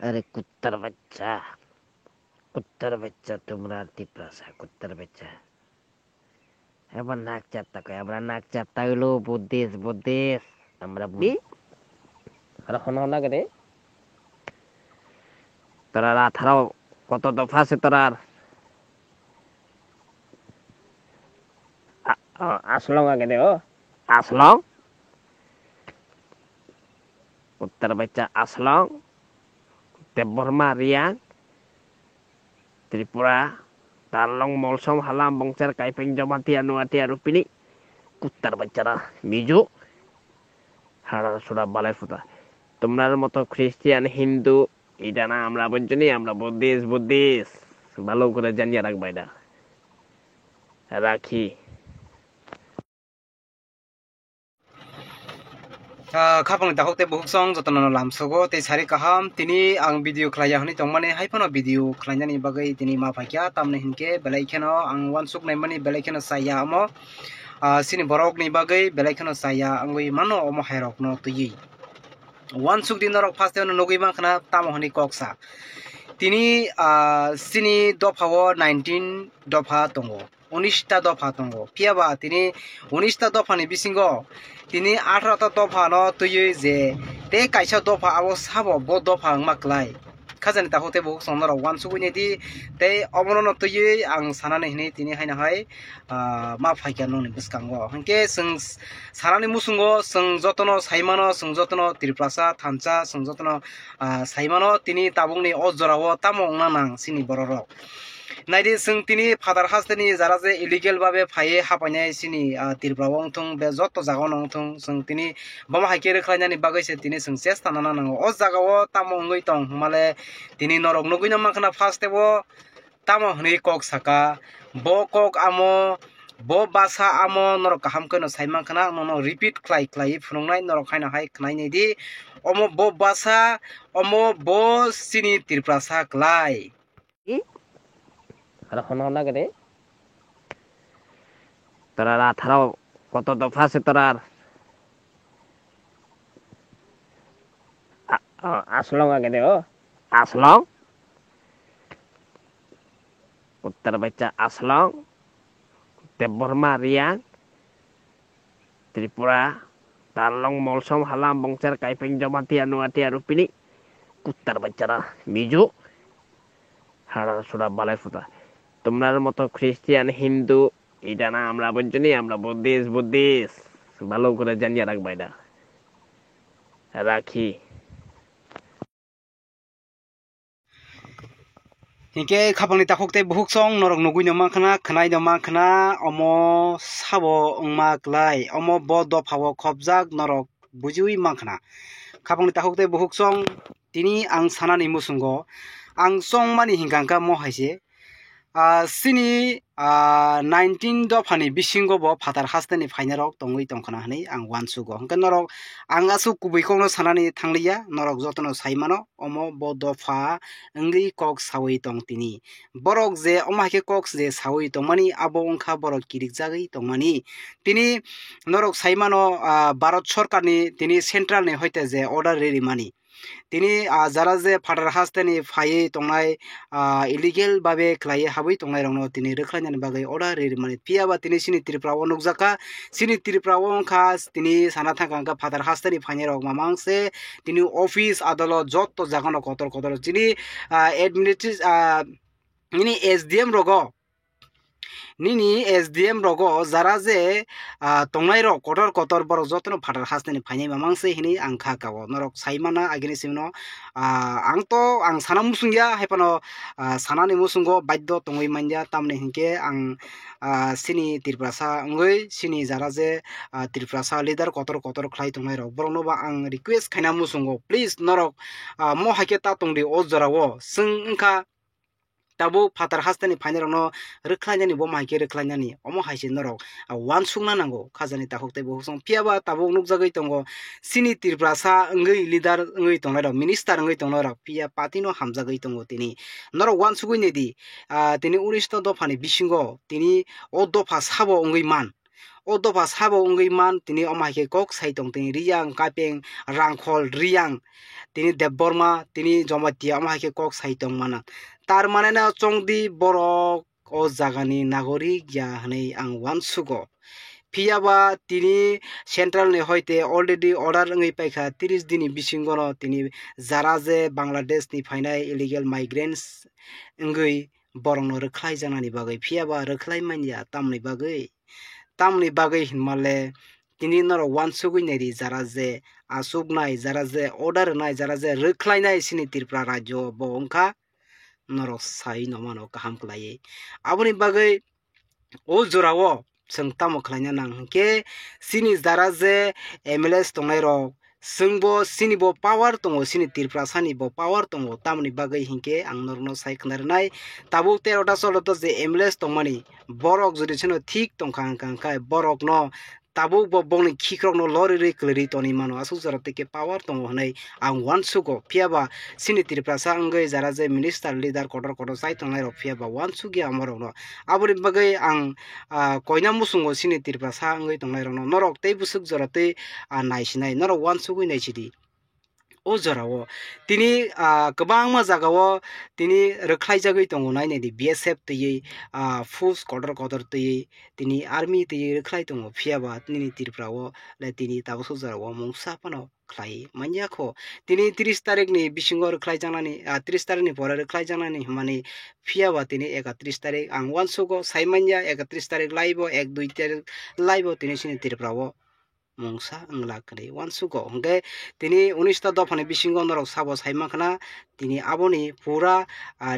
अरे कुत्तर बच्चा তোমরা টিপ্রাসা কুত্তার বাচ্চা এবার নাক চাপতা কয় আমরা নাক চাপতা হইলো বুদ্ধিস আমরা বুদ্ধি আর হন না করে তোরা রাথারাও কত দফা আছে তোরার আসলং আগে দে ও আসলং কুত্তার বাচ্চা আসলং দেববর্মা রিয়াং ত্রিপুরা তারলং মলসম হালাম বংশের কাইপেং জমাতি আনুয়াতি আরুপিনি কুত্তার বাচ্চারা মিজু হাড়া সুরা বালাই ফুটা তোমার মতো খ্রিস্টান হিন্দু এটা না আমরা বুঝছি আমরা বুদ্ধিস ভালো করে জানিয়ে রাখবা এটা রাখি খাপং দাহতে বহুসং যতন লামসগো তে সারি কাহাম তিনি আং ভিডিও খ্লাইয়া হনি তংমানে হাইফানো ভিডিও খ্লাইনানি বাগै তিনি मा फाइक्या तामने हिनके बेलाइखेनो आं वानसुक नाइमानि बेलाइखेनो साया अमो सिनि बरक नि बागै बेलाइखेनो साया आंगै मानो अमो हायरक न तुयि वानसुक दिन रक फास्ट न नगै माखना तामो हनि कक्सा তিনি सिनि दफाओ 19 दफा दंगो 19टा दफा दंगो पियाबा তিনি 19टा दफानि बिसिंगो তিনি 18टा दफा न तुयै जे ते काइसा दफा आबो साबो बो दफा माक्लाय खाजानि ताखोते बहु सनर वान सुगुनि दि ते अमरन तुयै आं सानानै हिनि তিনি हायना हाय मा फाइका ननि बिस्कांगो हंके जों सानानै मुसुंगो जों जतन साइमानो जों जतन त्रिप्रासा थानचा जों जतन साइमानो তিনি ताबुंनि अजरावो तामो नानां सिनि बररक नाइदि जों তিনি फादार हास्तेनि जारा जे इलिगेल भाबे फाये हापायनाय सिनि त्रिप्रावं थं बे जत जागाव नंग थं जों তিনি बमा हाइके रख्लायनानि बागैसे তিনি जों चेष्टा नाना नांगो अ जागाव तामो ngै तं माले তিনি नरक नगैना माखना फास्टेबो तामो हनै कक साका बो कक आमो बो बासा आमो नरक हामखनो साइमाखना ननो रिपिट ख्लाय फुनंनाय नरक हायना हाय खनायनिदि अमो बो बासा अमो बो सिनि त्रिप्रासा ख्लाय আর হন না করে তোরা রাথারাও কত দফা আছে তোরার আসলং আগে দে ও আসলং কুত্তার বাচ্চা আসলং দেববর্মা রিয়াং ত্রিপুরা তারলং মলসম হালাম বংশের কাইপেং জমাতি আনুয়াতি আরুপিনি কুত্তার বাচ্চারা মিজু হাড়া সুরা বালাই ফুটা তোমার মতো খ্রিস্টান হিন্দু এটা না আমরা বুঝছি আমরা বুদ্ধিস ভালো করে জানিয়ে রাখবা এটা রাখি हिंके खापंनि ताखोते बहुक सं नरक नगुइनो माखना खनाइनो माखना अमो साबो माक्लाय अमो ब दफाओ खबजाक नरक बुजुइ माखना खापंनि ताखोते बहुक सं তিনি आं सानानि मुसुंगो आं सं मानि हिंगांका महायसे सिनि 19 दफानि बिसिंगबो फादार हास्तेनि फाइनारक तंगै तंखना हनै आं वानसुगो हंके नरक आं आसु कुबैखौनो सानानि थांलिया नरक जतनो साइमानो अमो ब दफा अंगै कक सावै तं তিনি बरक जे अमाके कक जे सावै तंमानि आबो अंखा बरक किरिक जागै तंमानि তিনি नरक साइमानो भारत सरकारनि তিনি सेन्ट्रालनि हयते जे अर्डार रेडी मानि তিনি যারা যে ফাদার হাস্তেনি ফায়ে তংনাই ইলিগেল ভাবে খ্লাই হাবই তংনাই রংনো তিনি রখ্লাইনানি বাগै অর্ডার রে মানে পিয়াবা তিনি সিনি ত্রিপ্রাও নুকজাকা সিনি ত্রিপ্রাও খা তিনি সানা থাকা ফাদার হাস্তেনি ফাইনে রক মামাংসে তিনি অফিস আদালত যত জাগানো কতর তিনি এডমিনিস্ট্রেটিভ এসডিএম রগ নিনি एसडीएम रगो जारा जे तंगनाय रक कतर बर जतन फादार हास्तेनि फाइनाय मामांसे हिनि आं खाकाओ नरक साइमाना आगिनि सिमनो आं साना मुसुंगिया हायपानो सानानि मुसुंगो बाध्य तंगै मानया तामने हिंके आं सिनि त्रिप्रासा अंगै सिनि जारा जे त्रिप्रासा लिडार कतर ख्लाय तंगनाय रक बरनोबा आं रिक्वेस्ट खायना मुसुंगो प्लीज नरक मो हायके ता तंगदि ओ जरावो जों ओंखा ताबो फादार हास्तेनि फाइनाल रनो रख्लायनानि बो माइके रख्लायनानि अमो हायसे नरक वान सुंना नांगो खाजानि ताखोते बहु सं पियाबा ताबो नुकजागै तंगो सिनि त्रिप्रासा अंगै लिडार अंगै तंनाय रक मिनिस्टार अंगै तंनाय रक पिया पातिनो हामजागै तंगो তিনি नरक वान सुगैनेदि তিনি 19 दफानि बिसिंगो তিনি ओ दफा साबो अंगै मान o dopa sabo ungui man tini omai ke kok sai tong tini riyang kapeng rangkhol riyang tini Debborma tini Jomatia omai ke kok sai tong mana tar mane na chongdi borok o jagani nagorik ya hanei ang wansugo Piyaba tini central ni hoite already order ngai paikha 30 dini bisingono tini jaraje Bangladesh ni phainai illegal migrants ngai borongno rokhlai janani bagai piyaba rokhlai manya tamni bagai hinmale tini noro wansugui neri jaraje asuk nai jaraje order nai jaraje rokhlai nai sini Tripura rajyo bo ongkha norok sai nomano kaham klai aboni bagai o jorao seng tamo khlainya nang ke sini jaraje MLS tongnai rok singbo sini bo power tongo sini Tripura sani bo power tongo tamni bagai hinke ang norno sai khnarnai tabuk 13 ta soloto je MLS tongmani borok jodi sino thik tongkhang kangkai borok no tabuk bo bongni khikrok no lori klari toni mano asuk jarate ke power tongo hnai ang wansugo phiaba sini Tripura sangai jara je minister leader kotor sai tongnai rok phiaba wansugi amorok no aboni bagai ang koina musungo sini Tripura sangai tongnai rok no norok tei busuk jarate naisinai norok wansugui naisidi o jorao tini kwbangma jagao tini rokhlaijagui tongo nainedi BSF tei force kotor tei tini army tei rokhlai tongo phiaba tini Tripurao le tini tabuk jarao mungsa pano khlai manyakho tini 30 tarik ni bisingo rokhlai janani 30 tarik ni pore rokhlai janani himani phiaba tini 31 tarik ang wansugo saimanya 31 tarik laibo 1 2 tarik laibo tini sini Tripurao mungsa anglakri wansugo hongke tini 19 ta dofani bisingo norok sabo saimakna tini aboni pura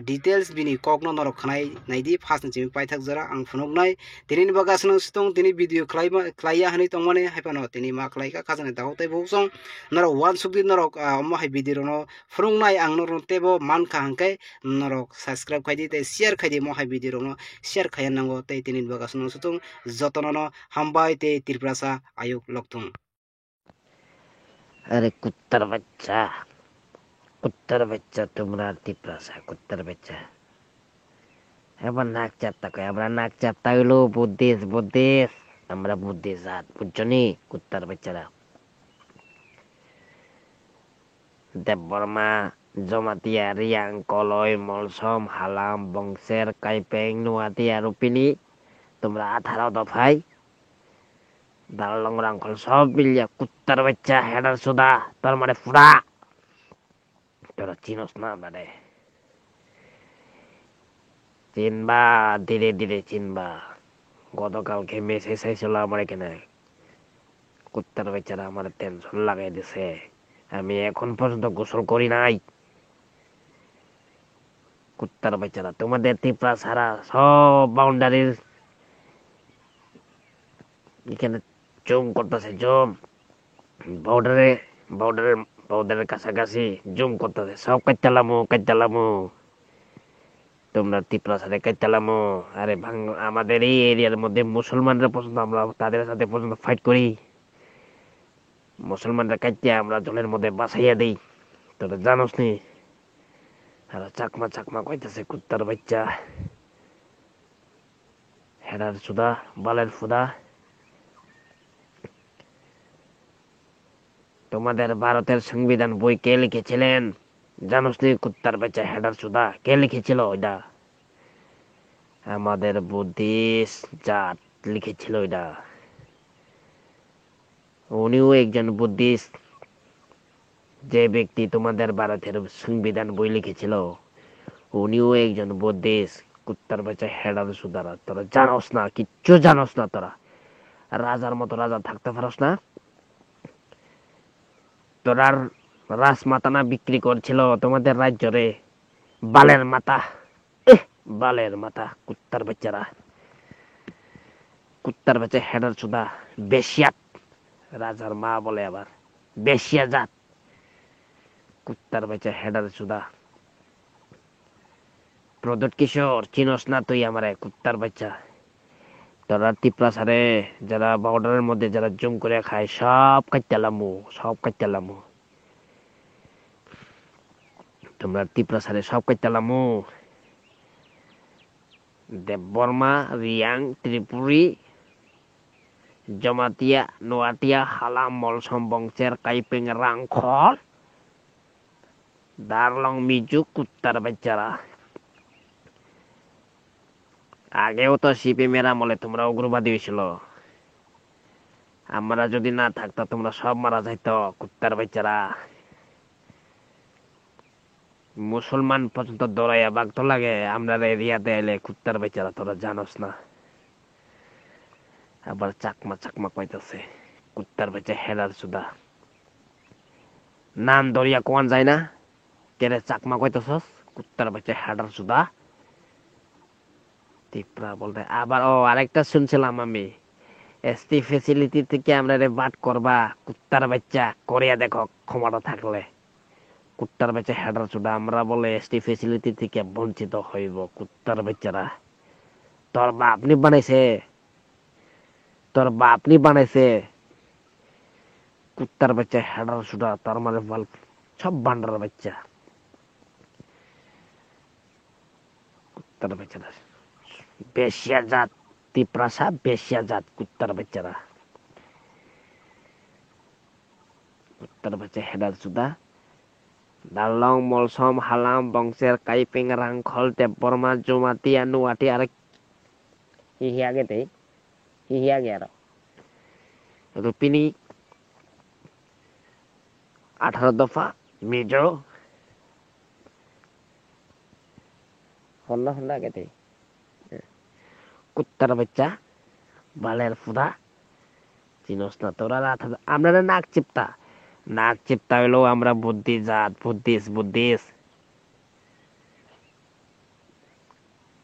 details bini kokno norok khnai naidi first ni paithak jara ang phunuknai tini ni bagasno stong tini video khlaiya hani tongmani haipano tini ma khlaika khajani dahotai boksong norok wansugdi norok omo hai video no phunuknai ang norok tebo mankha hangke norok subscribe khaidi tei share khaidi mo hai video no share khaiyanango tei tini ni bagasno stong jotono hambai tei Tripura ayuk loktung अरे कुत्तर बच्चा तुम्हारा Tripura कुत्तर बच्चा এবার নাক চাপতা কয় আমরা নাক চাপতা হইলো বুদ্ধিস আমরা বুদ্ধিস জাত বুঝছনি কুত্তার বাচ্চারা দেববর্মা জমাতিয়া রিয়াং কলয় মলসম হালাম বংশের কাইপেং নুয়াতিয়া রুপিনি তোমরা 18 দফায় দালং রাংখল সব মিলিয়া কুত্তার বাচ্চা হেডার সুদা তোর মানে ফুড়া তোরা চিনস না মানে চিনবা ধীরে চিনবা গতকালকে মেসেজ চাইছিল আমার এখানে কুত্তার বেচারা আমার টেনশন লাগাই দিছে আমি এখন পর্যন্ত গোসল করি নাই কুত্তার বেচারা তোমাদের Tripura ছাড়া সব বাউন্ডারির এখানে জুম করতেছে জুম বর্ডারের কাছাকাছি জুম করতেছে সব কাইতালামু তোমরা Tripura সাথে কাইতালামো আরে আমাদের এই এরিয়ার মধ্যে মুসলমানরা পর্যন্ত আমরা তাদের সাথে পর্যন্ত ফাইট করি মুসলমানরা কাইতিয়া আমরা জলের মধ্যে বাসাইয়া দেই তোরা জানোস নি আর চাকমা কইতাছে কুত্তার বাচ্চা হেডার সুদা বালের ফুদা তোমাদের ভারতের সংবিধান বই কে লিখেছিলেন জানোস নি কুত্তার বাচ্চা হেডার সুদা কে লিখেছিল ওইটা আমাদের বুদ্ধিস্ট জাত লিখেছিল ওইটা উনিও একজন বুদ্ধিস্ট যে ব্যক্তি তোমাদের ভারতের সংবিধান বই লিখেছিল উনিও একজন বুদ্ধিস্ট কুত্তার বাচ্চা হেডার সুদারা তোরা জানোস না কিচ্ছু জানোস না তোরা রাজার মতো রাজা থাকতে পারস না তোরার রাজমাতা না বিক্রি করছিল তোমাদের রাজ্যরে বালের মাথা কুত্তার বাচ্চা হেডার সুদা বেশিয়াত রাজার মা বলে আবার বেশিয়া জাত কুত্তার বাচ্চা হেডার সুদা প্রদোত কিশোর চিনস না তুই আমারে কুত্তার বাচ্চা তোরা Tripura সারে যারা বর্ডারের মধ্যে যারা জুম করে খায় সব কাইতালামু তোমরা Tripura সারে সব কাইতালামু দেববর্মা রিয়াং ত্রিপুরি জমাতিয়া নোয়াটিয়া হালাম মলসম বংশের কাইপেং রাংখল দারলং মিজু কুত্তার বাচ্চারা। আগেও তো সিপিএমের আমলে তোমরা উগ্রবাদী হয়েছিল, আমরা যদি না থাকতো তোমরা সব মারা যাইতো কুত্তার বাচ্চারা। মুসলমান পর্যন্ত দৌড়াইয়া বাগতো লাগে আমরা এরিয়াতে এলে কুত্তার বাচ্চারা, তোরা জানোস না। আবার চাকমা চাকমা কইতাছে কুত্তার বাচ্চা হেলার সুদা, নাম ধরিয়া কোয়ান যায় না, কেরে চাকমা কইতাছস কুত্তার বাচ্চা হেডার সুদা। টিপরা বলতে আবার আরেকটা শুনছিলাম আমি, এসটি ফেসিলিটি থেকে আমরা রে বাট করবা কুত্তার বাচ্চা, করিয়া দেখো ক্ষমতা থাকলে। কুত্তার বাচ্চা হেডার সুদা, আমরা বলে এসটি ফেসিলিটি থেকে বঞ্চিত হইব কুত্তার বাচ্চারা। তোর বাপ নি বানাইছে, তোর বাপ নি বানাইছে কুত্তার বাচ্চা হেডার সুদা, তার মানে বল সব বান্ডার বাচ্চা কুত্তার বাচ্চারা। বেশিয়া জাত তিপ্রাসা, বেশিয়া জাত কুত্তার বাচ্চারা, কুত্তার বাচ্চা হেডার সুদা। দালং মলসম হালাম বংশের কাইপেং রাংখল দেববর্মা জমাতিয়া নুয়াটি আর হিহিয়াগে তে হিহিয়াগে আর রুপিনি 18 দফা মিজো হন্না হন্না গেতে কুত্তার বাচ্চা বালের ফুদা চিনস না তোরা। আমরা নাক চিপতা, নাক চিপতা হইলো আমরা বুদ্ধি জাত, বুদ্ধিস বুদ্ধিস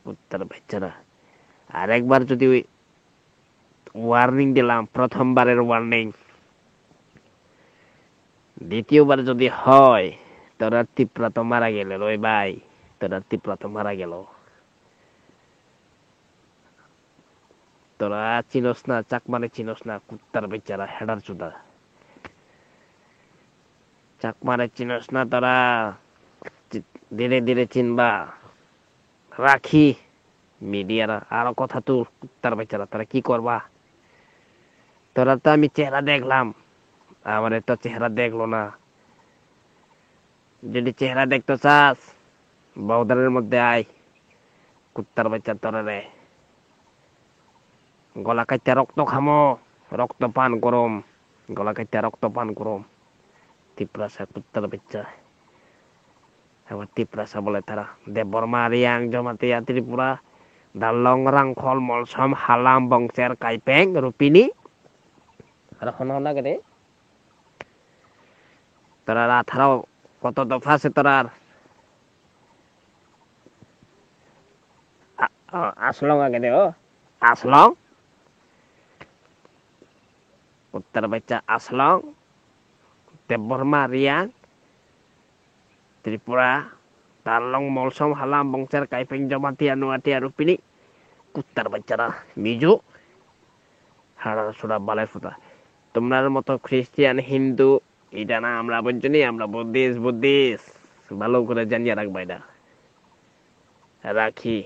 কুত্তার বাচ্চারা। আরেকবার যদি ওয়ার্নিং দিলাম, প্রথমবারের ওয়ার্নিং, দ্বিতীয়বার যদি হয় তোরা তিপ্রা তো মারা গেল রই ভাই, তোরা তিপ্রা তো মারা গেল। তোরা চিনস না, চাকমারে চিনস না কুত্তার বাচ্চারা হেডার চুদা, চাকমারে চিনস না তোরা, ধীরে ধীরে চিনবা। রাখি মিডিয়ার আরো কথা, তো কুত্তার বাচ্চারা তোরা কি করবা। তোরা তো আমি চেহারা দেখলাম, আমার তো চেহারা দেখলো না। যদি চেহারা দেখতে চাস বউদারের মধ্যে আয়, কুত্তার বাচ্চা তোরা রে গলা কাইতে রক্ত খামো, রক্ত পান করম, গলা কাইতে রক্ত পান করম। তিপ্রাসা কুত্তার বাচ্চা, আবার তিপ্রাসা বলে তারা। দেববর্মা রিয়াং জমাতিয়া ত্রিপুরা দালং রাংখল মলসম হালাম বংশের কাইপেং রুপিনি আর হন না রে। তোরা 18 কত দফা আছে তোরার? আসলং আগে দে, আসলং কুত্তার বাচ্চা আসলং দেববর্মা রিয়াং ত্রিপুরা দালং মলসম হালাম বংশের কাইপেং জমাতিয়া নুয়াটিয়া রুপিনি কুত্তার বাচ্চারা মিজু হাড়া সুরা বালাই ফুটা। তোমার মতো খ্রিস্টিয়ান হিন্দু এটা না আমরা বুঝছি, আমরা বুদ্ধিস বুদ্ধিস ভালো করে জানিয়ে রাখবা এটা। রাখি।